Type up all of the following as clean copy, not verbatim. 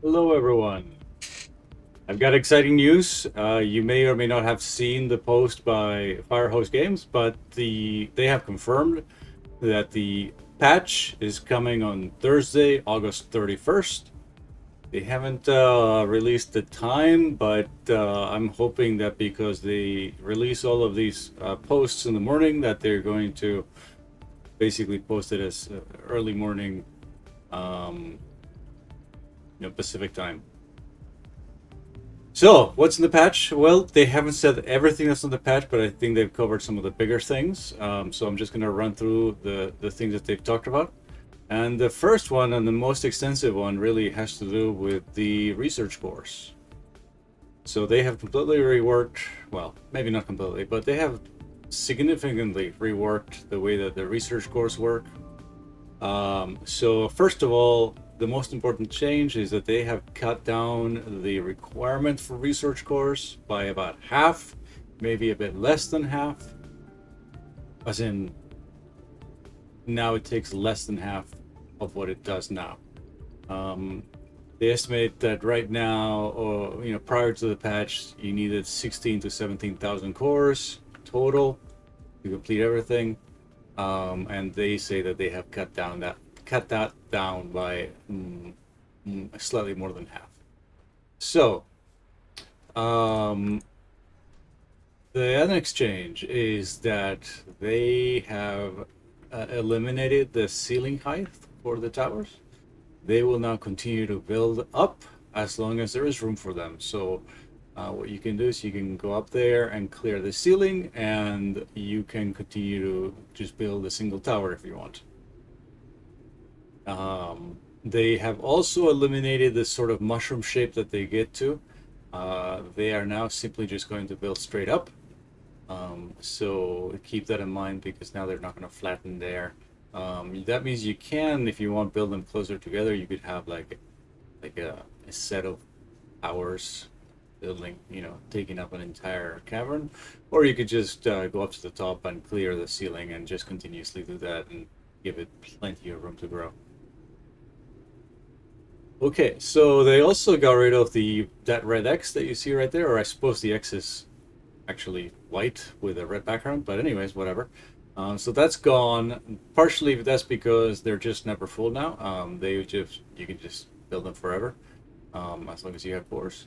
Hello, everyone. I've got exciting news. You may or may not have seen the post by Firehose Games, but they have confirmed that the patch is coming on Thursday, August 31st. They haven't released the time, but I'm hoping that because they release all of these posts in the morning, that they're going to basically post it as early morning, um, Pacific time. So, what's in the patch? Well, they haven't said everything that's in the patch, but I think they've covered some of the bigger things. So I'm just going to run through the things that they've talked about. And the first one and the most extensive one really has to do with the research course. So they have completely reworked, well, maybe not completely, but they have significantly reworked the way that the research course work. So first of all, the most important change is that they have cut down the requirement for research cores by about half, maybe a bit less than half. As in, now it takes less than half of what it does now. Um, they estimate that right now, or prior to the patch, you needed 16 to 17,000 cores total to complete everything. And they say that they have cut that down by slightly more than half. So, um, the next change is that they have eliminated the ceiling height for the towers. They will now continue to build up as long as there is room for them. So, what you can do is you can go up there and clear the ceiling, and you can continue to just build a single tower if you want. They have also eliminated this sort of mushroom shape that they get to. They are now simply just going to build straight up. So keep that in mind because now they're not going to flatten there. That means you can, if you want, build them closer together. You could have like a set of towers building, taking up an entire cavern, or you could just go up to the top and clear the ceiling and just continuously do that and give it plenty of room to grow. Okay, so they also got rid of that red X that you see right there, or I suppose the X is actually white with a red background, but anyways, whatever. So that's gone. Partially that's because they're just never full now. You can just build them forever, as long as you have cores.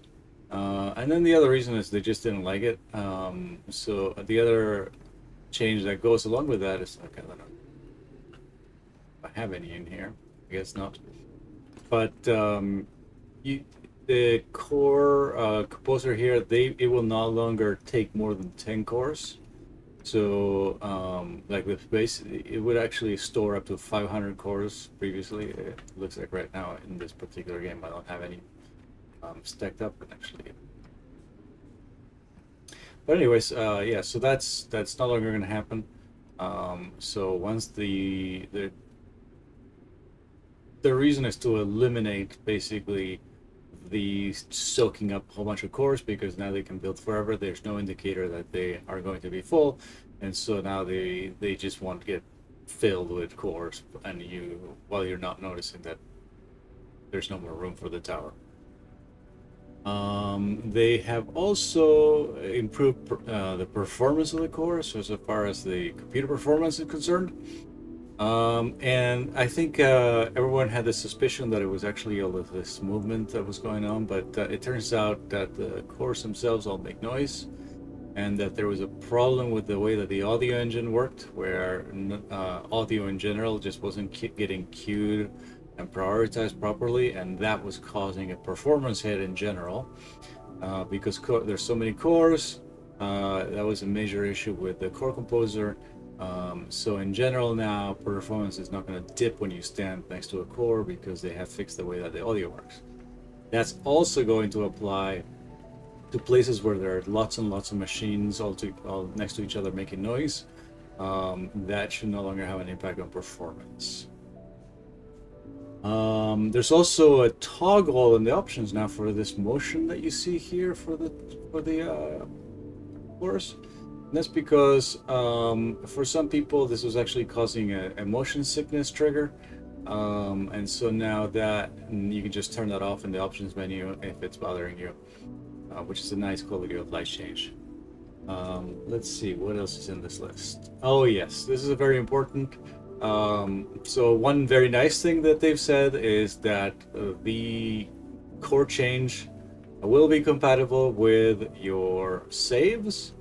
And then the other reason is they just didn't like it. So the other change that goes along with that is, okay, I don't know if I have any in here. I guess not. But you, the core composer here, it will no longer take more than 10 cores. So like with base, it would actually store up to 500 cores previously. It looks like right now in this particular game, I don't have any stacked up actually. But anyways, yeah, so that's no longer going to happen. So once the reason is to eliminate basically the soaking up a whole bunch of cores because now they can build forever. There's no indicator that they are going to be full, and so now they just want to get filled with cores, and while you're not noticing that there's no more room for the tower. They have also improved the performance of the core, so as far as the computer performance is concerned. And I think everyone had the suspicion that it was actually all of this movement that was going on, but it turns out that the cores themselves all make noise, and that there was a problem with the way that the audio engine worked, where audio in general just wasn't getting queued and prioritized properly, and that was causing a performance hit in general because there's so many cores. That was a major issue with the core composer. So in general now, performance is not going to dip when you stand next to a core because they have fixed the way that the audio works. That's also going to apply to places where there are lots and lots of machines all next to each other making noise. That should no longer have an impact on performance. There's also a toggle in the options now for this motion that you see here for the course. And that's because for some people this was actually causing a motion sickness trigger. And so now that you can just turn that off in the options menu if it's bothering you, which is a nice quality of life change. Let's see what else is in this list. Oh yes, this is a very important. So one very nice thing that they've said is that the core change will be compatible with your saves,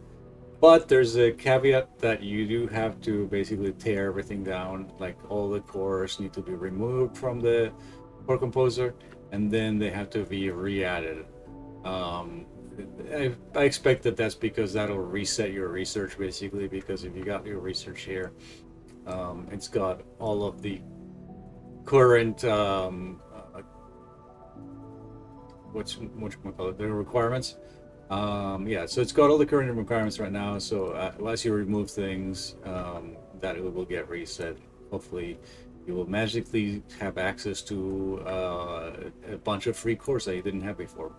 but there's a caveat that you do have to basically tear everything down. Like all the cores need to be removed from the core composer, and then they have to be re-added. Um, I expect that that's because that'll reset your research basically. Because if you got your research here, it's got all of the current what you call it, the requirements. Yeah, so it's got all the current requirements right now. So as you remove things, that it will get reset. Hopefully, you will magically have access to a bunch of free cores that you didn't have before.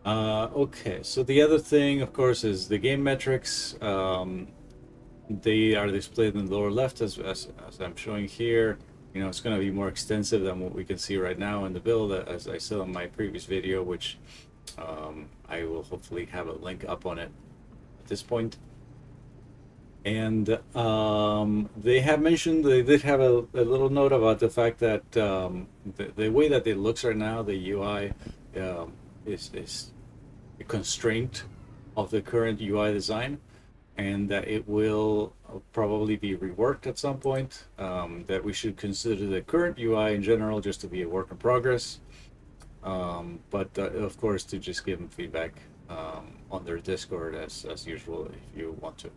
Okay, so the other thing, of course, is the game metrics. They are displayed in the lower left as I'm showing here. You know, it's going to be more extensive than what we can see right now in the build, as I said in my previous video, which I will hopefully have a link up on it at this point. And they have mentioned, they did have a little note about the fact that the way that it looks right now, the UI is a constraint of the current UI design, and that it will probably be reworked at some point. That we should consider the current UI in general just to be a work in progress, but of course to just give them feedback on their Discord as usual if you want to.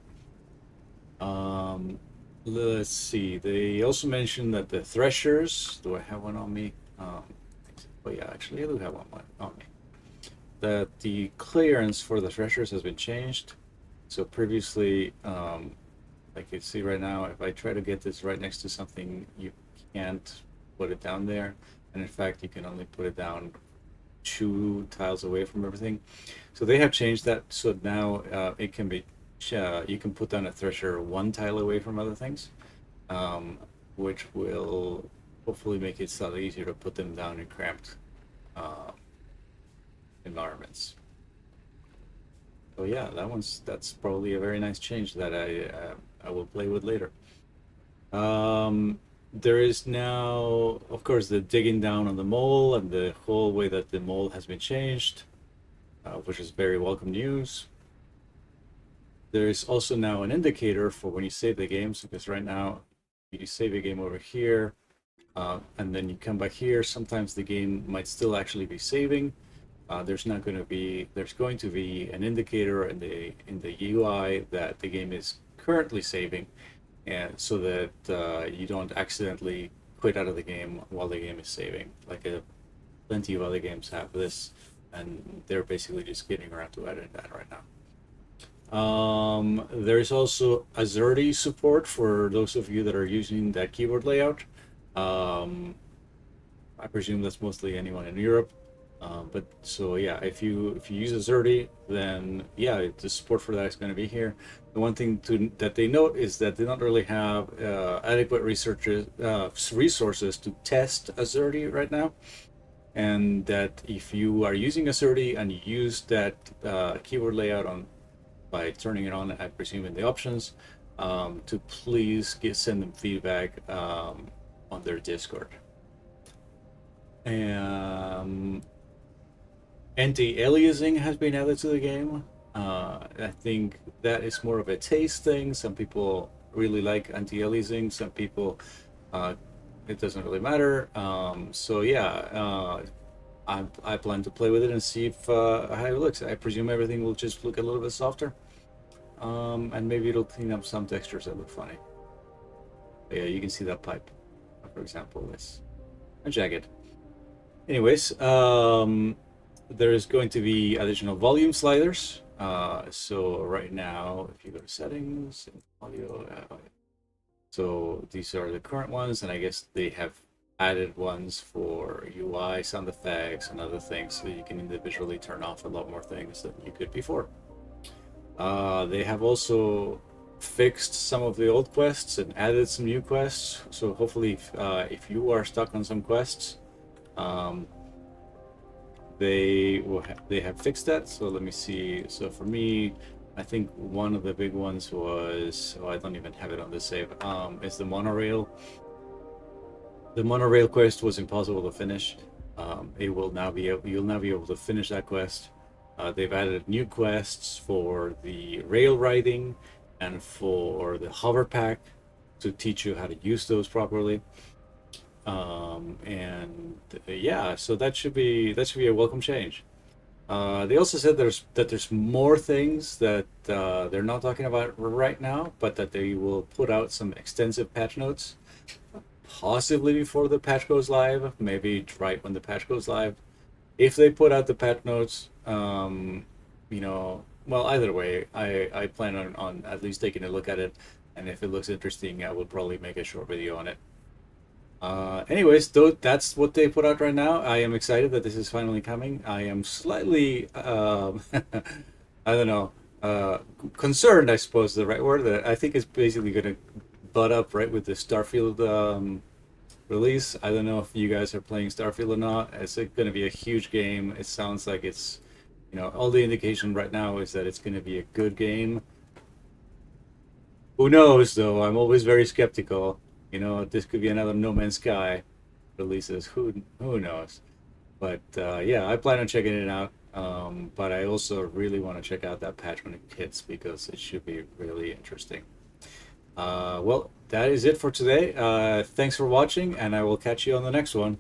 Let's see. They also mentioned that the threshers. Do I have one on me? Oh yeah, actually I do have one on me. That the clearance for the threshers has been changed. So previously, like you see right now, if I try to get this right next to something, you can't put it down there. And in fact, you can only put it down 2 tiles away from everything. So they have changed that. So now it can be, you can put down a thresher 1 tile away from other things, which will hopefully make it slightly easier to put them down in cramped environments. So yeah, that's probably a very nice change that I will play with later. There is now, of course, the digging down on the mole and the whole way that the mole has been changed, which is very welcome news. There is also now an indicator for when you save the games, because right now you save a game over here, and then you come back here. Sometimes the game might still actually be saving. There's going to be an indicator in the UI that the game is currently saving, and so that you don't accidentally quit out of the game while the game is saving. Like plenty of other games have this, and they're basically just getting around to adding that right now. There is also Azerty support for those of you that are using that keyboard layout. I presume that's mostly anyone in Europe. But so yeah, if you use Azerty, then yeah, the support for that is going to be here. The one thing that they note is that they don't really have adequate resources to test Azerty right now, and that if you are using Azerty and you use that keyboard layout by turning it on, I presume in the options, to please send them feedback on their Discord. And anti-aliasing has been added to the game. I think that is more of a taste thing. Some people really like anti-aliasing. Some people, it doesn't really matter. So yeah, I plan to play with it and see how it looks. I presume everything will just look a little bit softer, and maybe it'll clean up some textures that look funny. But yeah, you can see that pipe, for example, is jagged. Anyways, there is going to be additional volume sliders. So right now, if you go to settings and audio, so these are the current ones, and I guess they have added ones for UI, sound effects, and other things, so you can individually turn off a lot more things than you could before. They have also fixed some of the old quests and added some new quests. So hopefully, if you are stuck on some quests, um, they have fixed that. So let me see. So for me, I think one of the big ones was, oh, I don't even have it on the save. Is the monorail. The monorail quest was impossible to finish. It will now be you'll now be able to finish that quest. They've added new quests for the rail riding and for the hover pack to teach you how to use those properly. And yeah, so that should be a welcome change. They also said there's more things that they're not talking about right now, but that they will put out some extensive patch notes, possibly before the patch goes live, maybe right when the patch goes live. If they put out the patch notes, well, either way, I plan on at least taking a look at it, and if it looks interesting, I will probably make a short video on it. Anyways, though, that's what they put out right now. I am excited that this is finally coming. I am slightly, I don't know, concerned, I suppose is the right word. That I think it's basically going to butt up right with the Starfield release. I don't know if you guys are playing Starfield or not. It's going to be a huge game. It sounds like it's, all the indication right now is that it's going to be a good game. Who knows, though? I'm always very skeptical. This could be another No Man's Sky releases. Who knows? But yeah, I plan on checking it out. But I also really want to check out that patch when it hits because it should be really interesting. Well, that is it for today. Thanks for watching, and I will catch you on the next one.